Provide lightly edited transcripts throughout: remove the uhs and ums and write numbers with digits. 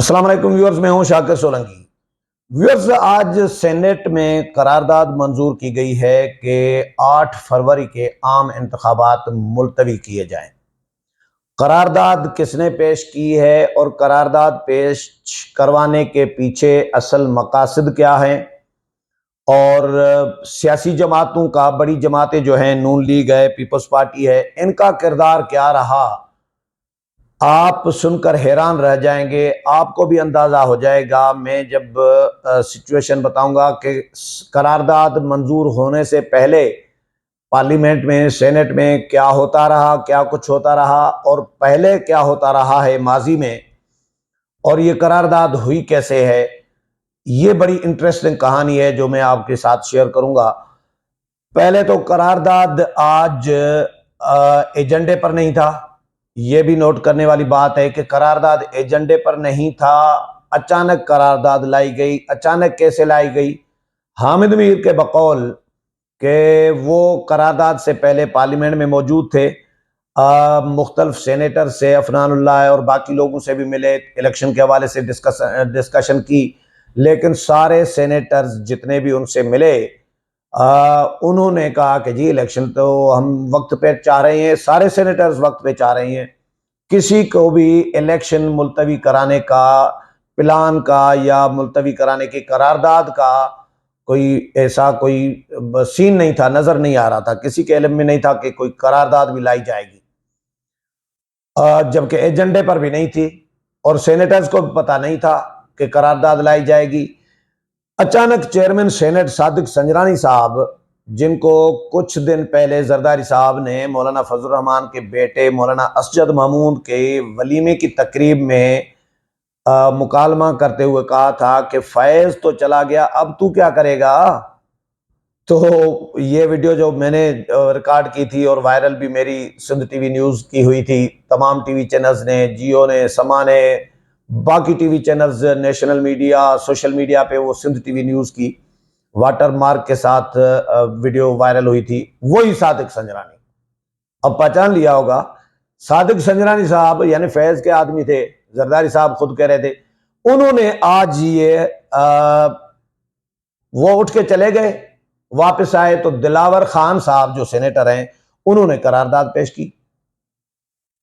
अस्सलाम वालेकुम व्यूअर्स, मैं हूं शाकिर सोलंकी। व्यूअर्स, आज सेनेट में करारदाद मंजूर की गई है कि 8 फरवरी के आम इंतखाबात मुलतवी किए जाएं। करारदाद किसने पेश की है और करारदाद पेश करवाने के पीछे असल मकासद क्या हैं, और सियासी जमातों का, बड़ी जमातें जो हैं, नून लीग है, पीपल्स पार्टी है, इनका किरदार क्या रहा, आप सुनकर हैरान रह जाएंगे। आपको भी अंदाजा हो जाएगा मैं जब सिचुएशन बताऊंगा कि करारदाद मंजूर होने से पहले पार्लियामेंट में, सेनेट में क्या होता रहा, क्या कुछ होता रहा, और पहले क्या होता रहा है माजी में, और ये करारदाद हुई कैसे है। ये बड़ी इंटरेस्टिंग कहानी है जो मैं आपके साथ शेयर करूंगा। पहले तो करारदाद आज एजेंडे पर नहीं था। यह भी नोट करने वाली बात है कि करारदाद एजेंडे पर नहीं था, अचानक करारदाद लाई गई। अचानक कैसे लाई गई? हामिद मीर के बकौल कि वो करारदाद से पहले पार्लियामेंट में मौजूद थे, मुख्तलिफ सेनेटर से, अफनानुल्लाह और बाकी लोगों से भी मिले, इलेक्शन के हवाले से डिस्कशन की, लेकिन सारे सेनेटर्स जितने भी उनसे मिले, उन्होंने कहा कि जी इलेक्शन तो हम वक्त पे चाह रहे हैं, सारे सेनेटर्स वक्त पे चाह रहे हैं। किसी को भी इलेक्शन मुलतवी कराने का, प्लान का या मुलतवी कराने की करारदाद का कोई ऐसा कोई सीन नहीं था, नजर नहीं आ रहा था, किसी के इल्म में नहीं था कि कोई करारदाद भी लाई जाएगी, जबकि एजेंडे पर भी नहीं थी और सेनेटर्स को भी पता नहीं था कि करारदाद लाई जाएगी। अचानक चेयरमैन सेनेट सादिक संजरानी साहब, जिनको कुछ दिन पहले जरदारी साहब ने मौलाना फजल रहमान के बेटे मौलाना असजद महमूद के वलीमे की तकरीब में मुकालमा करते हुए कहा था कि फैज तो चला गया, अब तू क्या करेगा। तो ये वीडियो जो मैंने रिकॉर्ड की थी और वायरल भी मेरी सिंध टीवी न्यूज़ की हुई थी, तमाम टीवी चैनल्स ने, जियो ने, समा ने, बाकी TV channels, national media, social media पे वो सिंध टीवी न्यूज़ की वाटर मार्क के साथ वीडियो वायरल हुई थी। वही सादिक संजरानी, अब पहचान लिया होगा। सादिक संजरानी साहब यानी फैज के आदमी थे, जरदारी साहब खुद कह रहे थे। उन्होंने आज ये वो उठ के चले गए, वापस आए तो दिलावर खान साहब जो सेनेटर हैं, उन्होंने करारदाद पेश की,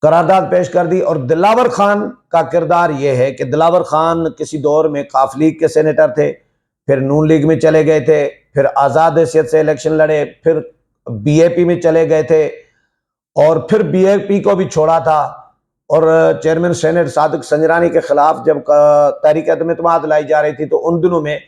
करारदाद पेश कर दी। और दिलावर खान का किरदार यह है कि दिलावर खान किसी दौर में काफ लीग के सेनेटर थे, फिर नून लीग में चले गए थे, फिर आज़ाद हैसियत से इलेक्शन लड़े, फिर बीएपी में चले गए थे, और फिर बीएपी को भी छोड़ा था। और चेयरमैन सेनेट सादिक संजरानी के खिलाफ जब तहरीक अदम एतमाद लाई जा रही थी, तो उन दिनों में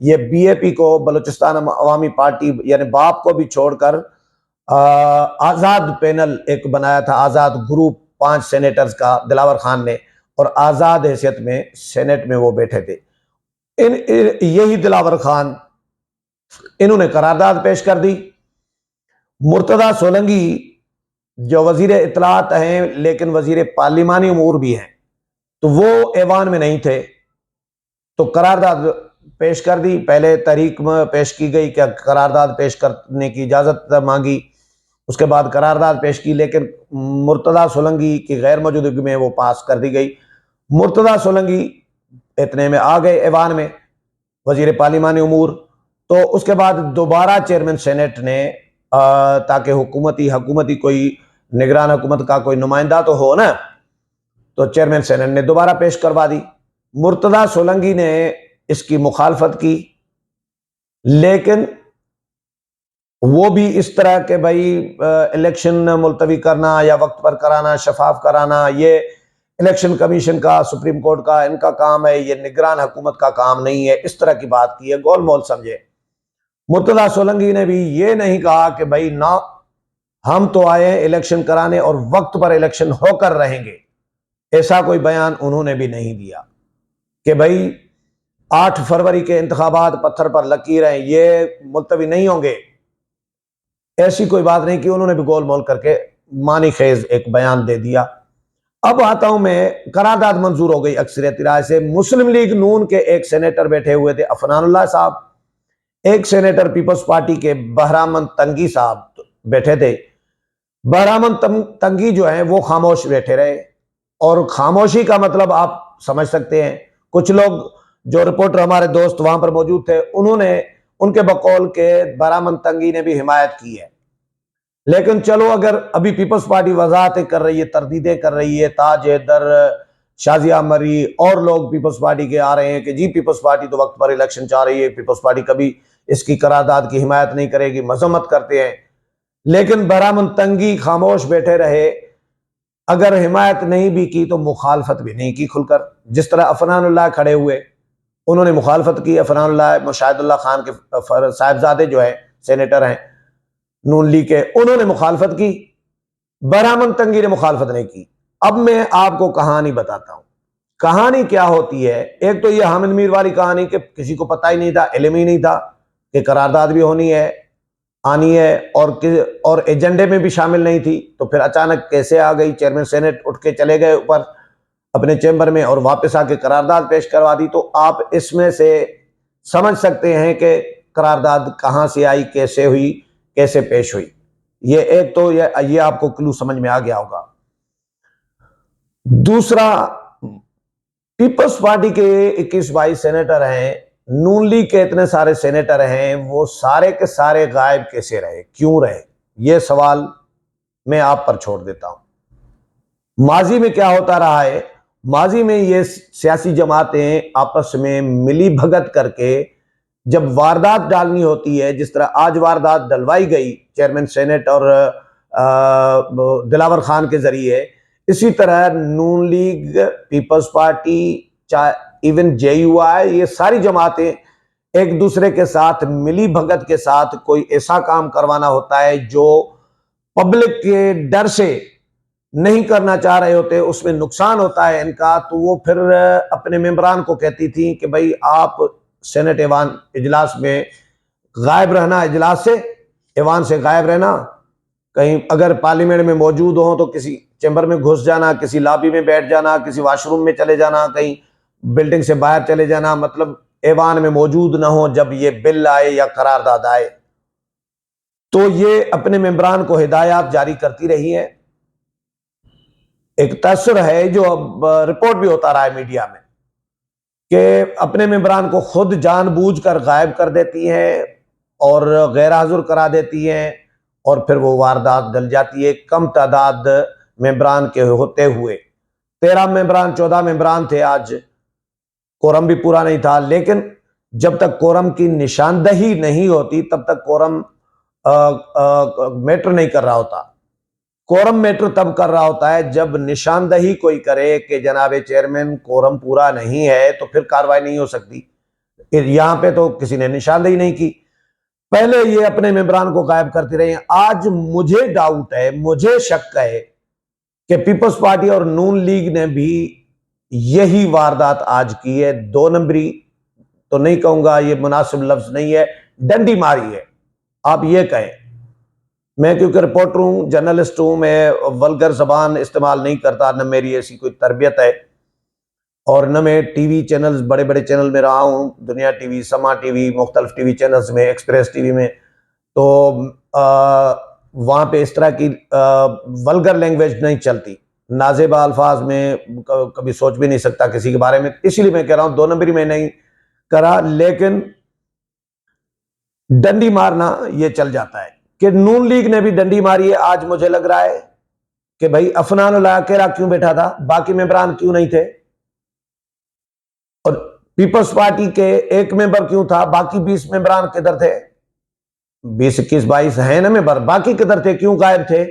ये बीएपी को, बलूचिस्तान अवामी पार्टी यानी बाप को भी छोड़कर आज़ाद पैनल एक बनाया था, आज़ाद ग्रुप, 5 सेनेटर्स का दिलावर खान ने, और आज़ाद हैसियत में सेनेट में वो बैठे थे। यही दिलावर खान, इन्होंने करारदाद पेश कर दी। मुर्तदा सोलंकी जो वजीर इत्तलात हैं लेकिन वजीर पार्लिमानी उमूर भी हैं, तो वो ऐवान में नहीं थे, तो करारदाद पेश कर दी। पहले तहरीक में पेश की गई, क्या करारदाद पेश करने की इजाज़त मांगी, उसके बाद करारदाद पेश की, लेकिन मुर्तदा सोलंकी की गैर मौजूदगी में वो पास कर दी गई। मुर्तदा सोलंकी इतने में आ गए ऐवान में, वजीर पार्लिमानी उमूर। तो उसके बाद दोबारा चेयरमैन सेनेट ने, ताकि हुकूमती कोई निगरान हुकूमत का कोई नुमाइंदा तो हो ना, तो चेयरमैन सेनेट ने दोबारा पेश करवा दी। मुर्तदा सोलंकी ने इसकी मुखालफत की, लेकिन वो भी इस तरह के भाई इलेक्शन मुलतवी करना या वक्त पर कराना, शफाफ कराना, ये इलेक्शन कमीशन का, सुप्रीम कोर्ट का, इनका काम है, ये निगरान हुकूमत का काम नहीं है, इस तरह की बात की है, गोल मोल समझे। मुर्तदा सोलंकी ने भी ये नहीं कहा कि भाई ना, हम तो आए हैं इलेक्शन कराने और वक्त पर इलेक्शन होकर रहेंगे, ऐसा कोई बयान उन्होंने भी नहीं दिया कि भाई 8 फरवरी के इंतखाबात पत्थर पर लकीर हैं, ये मुलतवी नहीं होंगे, ऐसी कोई बात नहीं की। उन्होंने भी गोल मोल करके मानी खेज एक बयान दे दिया। अब आता हूं मैं, करारदाद मंजूर हो गई अक्सरियती राय से। मुस्लिम लीग नून के एक सेनेटर बैठे हुए थे, अफनानुल्लाह साहब, एक सेनेटर पीपल्स पार्टी के बहरामन तंगी साहब बैठे थे। बहरामन तंगी जो है वो खामोश बैठे रहे, और खामोशी का मतलब आप समझ सकते हैं, कुछ लोग जो रिपोर्टर हमारे दोस्त वहां पर मौजूद थे, उन्होंने उनके बकौल के बरामन तंगी ने भी हिमायत की है। लेकिन चलो, अगर अभी पीपल्स पार्टी वजाहतें कर रही है, तरदीदें कर रही है, ताज हैदर, शाजिया मरी और लोग पीपल्स पार्टी के आ रहे हैं कि जी पीपल्स पार्टी तो वक्त पर इलेक्शन चाह रही है, पीपल्स पार्टी कभी इसकी करारदाद की हिमायत नहीं करेगी, मजम्मत करते हैं। लेकिन बरामन तंगी खामोश बैठे रहे, अगर हिमायत नहीं भी की तो मुखालफत भी नहीं की खुलकर। जिस तरह अफनानुल्लाह खड़े हुए, उन्होंने मुखालफत की। अफनानुल्लाह मुशाहिदुल्लाह खान के साहिबजादे जो है, सेनेटर हैं नून लीग के, उन्होंने मुखालफत की। बरामन तंगी ने मुखालफत नहीं की। अब मैं आपको कहानी बताता हूं। कहानी क्या होती है? एक तो ये हामिद मीर वाली कहानी कि किसी को पता ही नहीं था, इल्म ही नहीं था कि करारदाद भी होनी है, आनी है, और एजेंडे में भी शामिल नहीं थी। तो फिर अचानक कैसे आ गई? चेयरमैन सेनेट उठ के चले गए ऊपर अपने चैम्बर में और वापस आके करारदाद पेश करवा दी। तो आप इसमें से समझ सकते हैं कि करारदाद कहां से आई, कैसे हुई, कैसे पेश हुई। ये एक तो ये आपको क्लू समझ में आ गया होगा। दूसरा, पीपल्स पार्टी के 21-22 सेनेटर हैं, नून लीग के इतने सारे सेनेटर हैं, वो सारे के सारे गायब कैसे रहे, क्यों रहे? ये सवाल मैं आप पर छोड़ देता हूं। माजी में क्या होता रहा है? माजी में ये सियासी जमातें आपस में मिली भगत करके जब वारदात डालनी होती है, जिस तरह आज वारदात डलवाई गई चेयरमैन सेनेट और दिलावर खान के जरिए, इसी तरह Noon league, People's Party, even JUI, ये सारी जमातें एक दूसरे के साथ मिली भगत के साथ कोई ऐसा काम करवाना होता है जो पब्लिक के डर से नहीं करना चाह रहे होते, उसमें नुकसान होता है इनका। तो वो फिर अपने मेंबरान को कहती थी कि भाई आप सेनेट ऐवान इजलास में गायब रहना, इजलास से, ऐवान से गायब रहना। कहीं अगर पार्लियामेंट में मौजूद हो तो किसी चैम्बर में घुस जाना, किसी लॉबी में बैठ जाना, किसी वॉशरूम में चले जाना, कहीं बिल्डिंग से बाहर चले जाना, मतलब ऐवान में मौजूद ना हो जब ये बिल आए या करारदाद आए। तो ये अपने मेंबरान को हिदायत जारी करती रही है। एक तस्वीर है जो अब रिपोर्ट भी होता रहा है मीडिया में कि अपने मेंबरान को खुद जानबूझकर गायब कर देती हैं और गैर हाजुर करा देती हैं, और फिर वो वारदात डल जाती है। कम तादाद मेंबरान के होते हुए 13 मेंबरान, 14 मेंबरान थे, आज कोरम भी पूरा नहीं था। लेकिन जब तक कोरम की निशानदही नहीं होती तब तक कोरम मैटर नहीं कर रहा होता। कोरम मैटर तब कर रहा होता है जब निशानदही कोई करे कि जनाब चेयरमैन कोरम पूरा नहीं है, तो फिर कार्रवाई नहीं हो सकती। यहां पे तो किसी ने निशानदही नहीं की, पहले ये अपने मेंबरान को गायब करती रही। आज मुझे डाउट है, मुझे शक है कि पीपल्स पार्टी और नून लीग ने भी यही वारदात आज की है। 2 नंबरी तो नहीं कहूंगा, ये मुनासिब लफ्ज नहीं है, डंडी मारी है, आप ये कहें। मैं क्योंकि रिपोर्टर हूं, जर्नलिस्ट हूं, मैं वल्गर जबान इस्तेमाल नहीं करता, न मेरी ऐसी कोई तरबियत है, और न मैं टीवी चैनल्स, बड़े बड़े चैनल में रहा हूं, दुनिया टीवी, समा टीवी, मुख्तलिफ टीवी चैनल्स में, एक्सप्रेस टीवी में। तो वहां पे इस तरह की वल्गर लैंग्वेज नहीं चलती, नाजेबा अल्फाज में कभी सोच भी नहीं सकता किसी के बारे में। इसीलिए मैं कह रहा हूं 2 नंबरी में नहीं करा, लेकिन डंडी मारना ये चल जाता है कि नून लीग ने भी डंडी मारी है। आज मुझे लग रहा है कि भाई अफनानुल्लाह अकेला क्यों बैठा था, बाकी मेंबरान क्यों नहीं थे? और पीपल्स पार्टी के एक मेंबर क्यों था, बाकी 20 मेंबरान किधर थे? 20, 21, 22 है ना मेंबर, बाकी किधर थे, क्यों गायब थे?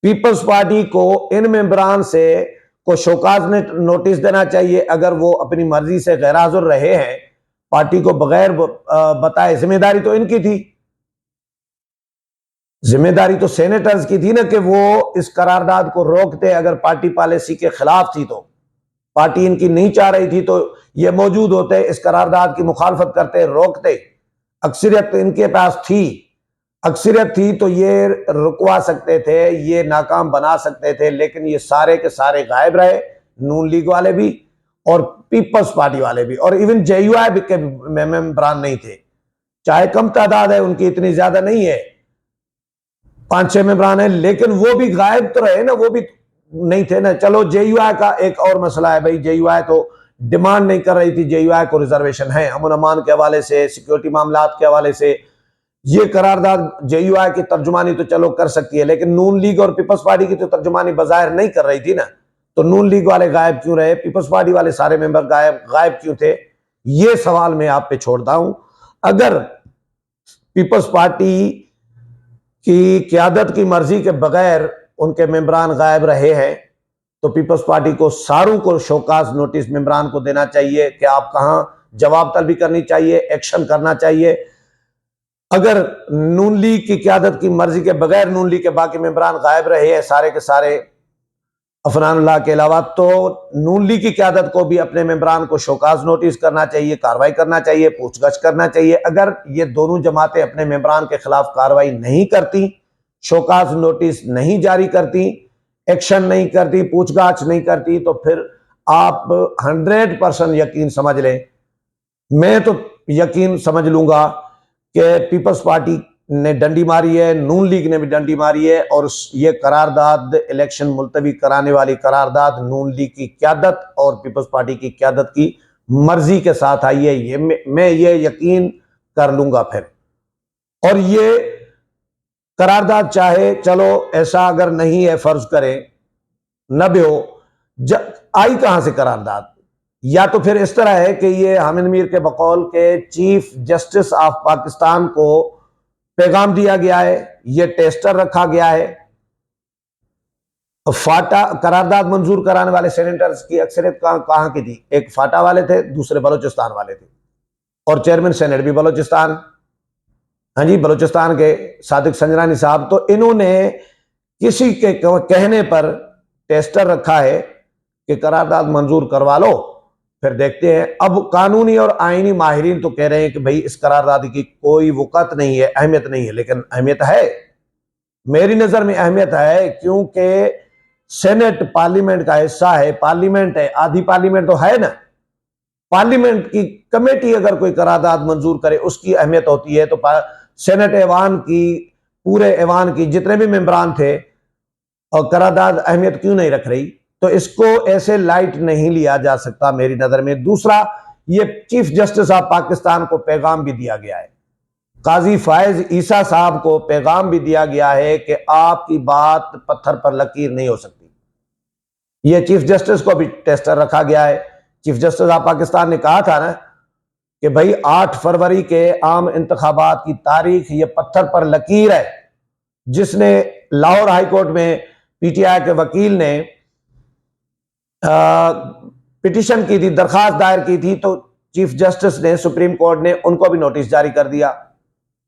पीपल्स पार्टी को इन मेंबरान से को शोकाज ने नोटिस देना चाहिए। अगर वो अपनी मर्जी से गैर हाजिर रहे हैं, पार्टी को बगैर बताए, जिम्मेदारी तो इनकी थी, जिम्मेदारी तो सेनेटर्स की थी ना कि वो इस करारदाद को रोकते। अगर पार्टी पॉलिसी के खिलाफ थी, तो पार्टी इनकी नहीं चाह रही थी, तो ये मौजूद होते, इस करारदाद की मुखालफत करते, रोकते। अक्सरियत तो इनके पास थी, अक्सरियत थी तो ये रुकवा सकते थे, ये नाकाम बना सकते थे। लेकिन ये सारे के सारे गायब रहे, नून लीग वाले भी और पीपल्स पार्टी वाले भी, और इवन JUI के मेंबरान नहीं थे। चाहे कम तादाद है उनकी, इतनी ज्यादा नहीं है, 5-6 मेंबरान है, लेकिन वो भी गायब तो रहे ना, वो भी नहीं थे ना। चलो JUI का एक और मसला है भाई, JUI तो डिमांड नहीं कर रही थी JUI को रिजर्वेशन है। अमन अमान के हवाले से, सिक्योरिटी मामलात के हवाले से ये करारदाद JUI की तर्जुमानी तो चलो कर सकती है, लेकिन नून लीग और पीपल्स पार्टी की तो तर्जुमानी बज़ाहिर नहीं कर रही थी ना। तो नून लीग वाले गायब क्यों रहे, पीपल्स पार्टी वाले सारे मेंबर गायब क्यों थे? ये सवाल मैं आप पे छोड़ता हूं। अगर पीपल्स पार्टी की क्यादत की मर्जी के बगैर उनके मेंबरान गायब रहे हैं तो पीपल्स पार्टी को सारों को शोकाज नोटिस मेंबरान को देना चाहिए कि आप कहां, जवाब तलबी करनी चाहिए, एक्शन करना चाहिए। अगर नून लीग की क्यादत की मर्जी के बगैर नून लीग के बाकी मेंबरान गायब रहे हैं सारे के सारे अफनानुल्लाह के अलावा, तो नून लीग की क्यादत को भी अपने मेंबरान को शोकाज नोटिस करना चाहिए, कार्रवाई करना चाहिए, पूछगछ करना चाहिए। अगर ये दोनों जमातें अपने मेंबरान के खिलाफ कार्रवाई नहीं करती, शोकाज नोटिस नहीं जारी करती, एक्शन नहीं करती, पूछताछ नहीं करती, तो फिर आप 100% यकीन समझ लें, मैं तो यकीन समझ लूंगा कि पीपल्स पार्टी ने डंडी मारी है, नून लीग ने भी डंडी मारी है, और ये करारदाद इलेक्शन मुलतवी कराने वाली करारदाद नून लीग की क्यादत और पीपल्स पार्टी की क्यादत की मर्जी के साथ आई है। ये मैं ये यकीन कर लूंगा फिर। और ये करारदाद चाहे चलो ऐसा अगर नहीं है, फर्ज करें न भी हो, आई कहां से करारदाद? या तो फिर इस तरह है कि ये हामिद मीर के बकौल के चीफ जस्टिस ऑफ पाकिस्तान को पैगाम दिया गया है, ये टेस्टर रखा गया है। फाटा करारदाद मंजूर कराने वाले सेनेटर्स की अक्सरियत कहां की थी? एक फाटा वाले थे, दूसरे बलोचिस्तान वाले थे, और चेयरमैन सेनेट भी बलोचिस्तान, हाँ जी, बलोचिस्तान के सादिक संजरानी साहब। तो इन्होंने किसी के कहने पर टेस्टर रखा है कि करारदाद मंजूर करवा लो, फिर देखते हैं। अब कानूनी और आईनी माहिरीन तो कह रहे हैं कि भाई इस करारदाद की कोई वक़्त नहीं है, अहमियत नहीं है, लेकिन अहमियत है, मेरी नजर में अहमियत है, क्योंकि सेनेट पार्लियामेंट का हिस्सा है, पार्लियामेंट है, आधी पार्लियामेंट तो है ना। पार्लियामेंट की कमेटी अगर कोई करारदाद मंजूर करे उसकी अहमियत होती है। तो सेनेट ऐवान की, पूरे ऐवान की जितने भी मेंबरान थे, और करारदाद अहमियत क्यों नहीं रख रही? तो इसको ऐसे लाइट नहीं लिया जा सकता मेरी नजर में। दूसरा, ये चीफ जस्टिस ऑफ पाकिस्तान को पैगाम भी दिया गया है, काजी फायज ईसा साहब को पैगाम भी दिया गया है कि आपकी बात पत्थर पर लकीर नहीं हो सकती। ये चीफ जस्टिस को भी टेस्टर रखा गया है। चीफ जस्टिस ऑफ पाकिस्तान ने कहा था ना कि भाई 8 फरवरी के आम इंतखाबात की तारीख ये पत्थर पर लकीर है। जिसने लाहौर हाई कोर्ट में PTI के वकील ने पिटीशन की थी, दरखास्त दायर की थी, तो चीफ जस्टिस ने, सुप्रीम कोर्ट ने उनको भी नोटिस जारी कर दिया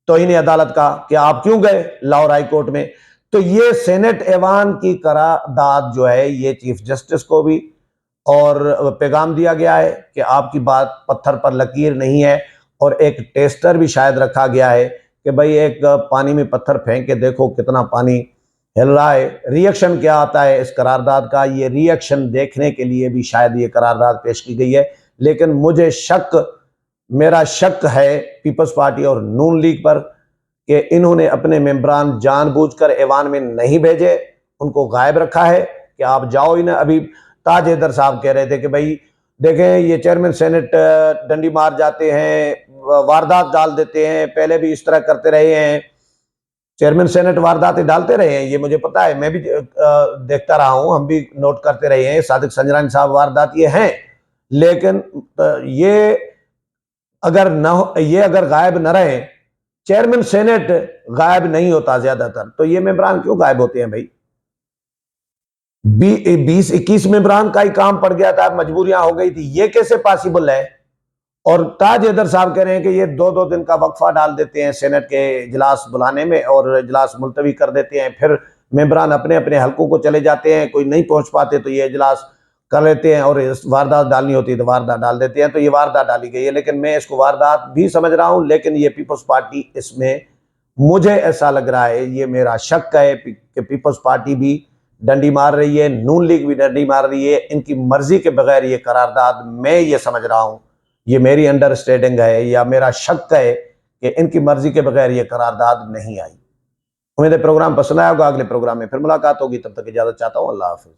तौहीन अदालत का कि आप क्यों गए लाहौर हाई कोर्ट में। तो ये सेनेट ऐवान की करारदाद जो है, ये चीफ जस्टिस को भी और पैगाम दिया गया है कि आपकी बात पत्थर पर लकीर नहीं है। और एक टेस्टर भी शायद रखा गया है कि भाई एक पानी में पत्थर फेंक के देखो कितना पानी हिल रहा है, रिएक्शन क्या आता है इस करारदाद का। ये रिएक्शन देखने के लिए भी शायद ये करारदाद पेश की गई है। लेकिन मुझे मेरा शक है पीपल्स पार्टी और नून लीग पर कि इन्होंने अपने मेंबरान जानबूझकर ऐवान में नहीं भेजे, उनको गायब रखा है कि आप जाओ ही ना। अभी ताज हैदर साहब कह रहे थे कि भाई देखें ये चेयरमैन सेनेट डंडी मार जाते हैं, वारदात डाल देते हैं, पहले भी इस तरह करते रहे हैं, चेयरमैन सेनेट वारदातें डालते रहे हैं, ये मुझे पता है, मैं भी देखता रहा हूं, हम भी नोट करते रहे हैं, सादिक संजरानी साहब वारदात ये हैं। लेकिन ये अगर गायब न रहे, चेयरमैन सेनेट गायब नहीं होता ज्यादातर, तो ये मेंबरान क्यों गायब होते हैं भाई? 20-21 मेंबरान का ही काम पड़ गया था, मजबूरियां हो गई थी, ये कैसे पॉसिबल है? और ताज हैदर साहब कह रहे हैं कि ये 2-2 दिन का वक्फा डाल देते हैं सेनेट के इजलास बुलाने में और इजलास मुलतवी कर देते हैं, फिर मेंबरान अपने अपने हलकों को चले जाते हैं, कोई नहीं पहुंच पाते तो ये इजलास कर लेते हैं, और वारदात डालनी होती है तो वारदात डाल देते हैं। तो ये वारदात डाली गई है, लेकिन मैं इसको वारदात भी समझ रहा हूं, लेकिन ये पीपल्स पार्टी, इसमें मुझे ऐसा लग रहा है, ये मेरा शक है कि पीपल्स पार्टी भी डंडी मार रही है, नून लीग भी डंडी मार रही है, इनकी मर्जी के बगैर ये करारदाद, मैं ये समझ रहा हूं, ये मेरी अंडरस्टैंडिंग है या मेरा शक है कि इनकी मर्जी के बगैर ये करारदाद नहीं आई। उम्मीद है प्रोग्राम पसंद आया होगा। अगले प्रोग्राम में फिर मुलाकात होगी, तब तक इजाजत चाहता हूं। अल्लाह हाफिज।